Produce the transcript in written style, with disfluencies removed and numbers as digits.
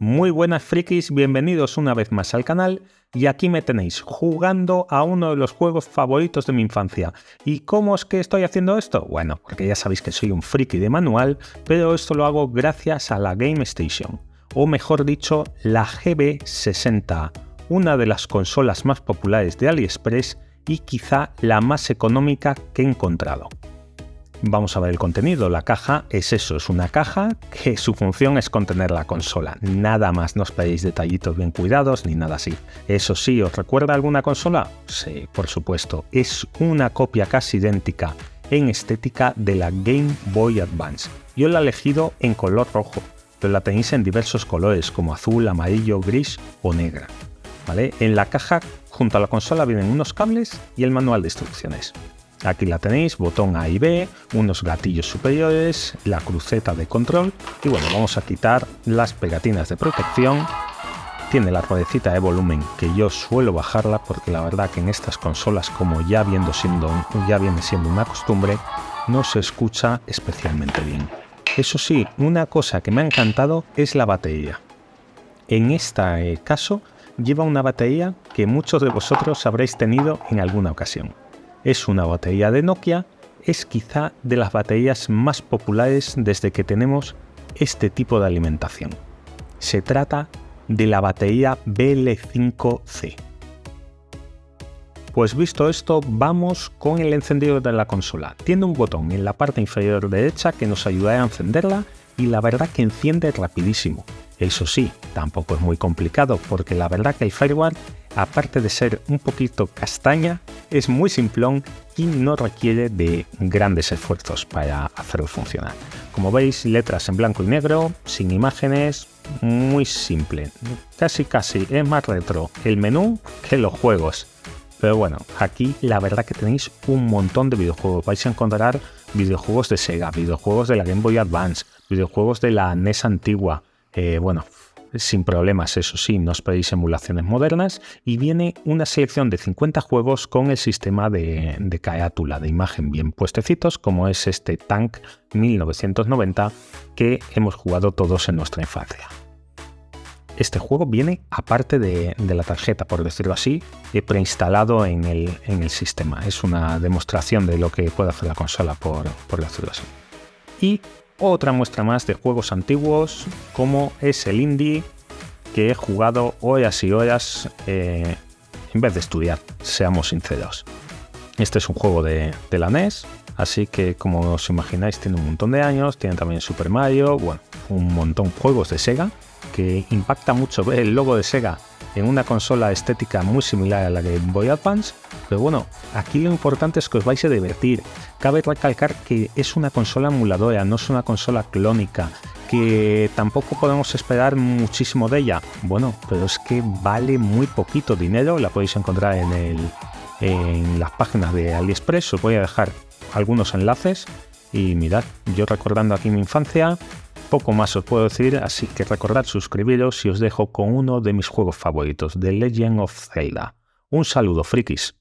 Muy buenas frikis, bienvenidos una vez más al canal y aquí me tenéis jugando a uno de los juegos favoritos de mi infancia. ¿Y cómo es que estoy haciendo esto? Bueno, porque ya sabéis que soy un friki de manual, pero esto lo hago gracias a la Game Station, o mejor dicho, la GB60, una de las consolas más populares de AliExpress y quizá la más económica que he encontrado. Vamos a ver el contenido. La caja es eso, es una caja que su función es contener la consola. Nada más, no os pedéis detallitos bien cuidados ni nada así. Eso sí, ¿os recuerda alguna consola? Sí, por supuesto. Es una copia casi idéntica en estética de la Game Boy Advance. Yo la he elegido en color rojo, pero la tenéis en diversos colores como azul, amarillo, gris o negra. ¿Vale? En la caja, junto a la consola, vienen unos cables y el manual de instrucciones. Aquí la tenéis, botón A y B, unos gatillos superiores, la cruceta de control y bueno, vamos a quitar las pegatinas de protección. Tiene la ruedecita de volumen que yo suelo bajarla porque la verdad que en estas consolas, como ya viene siendo una costumbre, no se escucha especialmente bien. Eso sí, una cosa que me ha encantado es la batería. En este caso lleva una batería que muchos de vosotros habréis tenido en alguna ocasión. Es una batería de Nokia, es quizá de las baterías más populares desde que tenemos este tipo de alimentación. Se trata de la batería BL5C. Pues visto esto, vamos con el encendido de la consola. Tiene un botón en la parte inferior derecha que nos ayudará a encenderla y la verdad que enciende rapidísimo. Eso sí, tampoco es muy complicado porque la verdad que el firmware, aparte de ser un poquito castaña, es muy simplón y no requiere de grandes esfuerzos para hacerlo funcionar. Como veis, letras en blanco y negro, sin imágenes, muy simple. Casi es más retro el menú que los juegos. Pero bueno, aquí la verdad que tenéis un montón de videojuegos. Vais a encontrar videojuegos de Sega, videojuegos de la Game Boy Advance, videojuegos de la NES antigua. Bueno, sin problemas, eso sí, no os pedéis emulaciones modernas y viene una selección de 50 juegos con el sistema de carátula, de imagen bien puestecitos, como es este Tank 1990 que hemos jugado todos en nuestra infancia. Este juego viene aparte de la tarjeta, por decirlo así, preinstalado en el sistema. Es una demostración de lo que puede hacer la consola, por decirlo así. Y otra muestra más de juegos antiguos, como es el indie, que he jugado horas y horas en vez de estudiar, seamos sinceros. Este es un juego de la NES, así que como os imagináis tiene un montón de años, tiene también Super Mario, bueno, un montón de juegos de Sega, que impacta mucho ver el logo de Sega en una consola estética muy similar a la Game Boy Advance, pero bueno, aquí lo importante es que os vais a divertir. Cabe recalcar que es una consola emuladora, no es una consola clónica, que tampoco podemos esperar muchísimo de ella. Bueno, pero es que vale muy poquito dinero, la podéis encontrar en las páginas de AliExpress, os voy a dejar algunos enlaces y mirad, yo recordando aquí mi infancia, poco más os puedo decir, así que recordad suscribiros y os dejo con uno de mis juegos favoritos, The Legend of Zelda. Un saludo, frikis.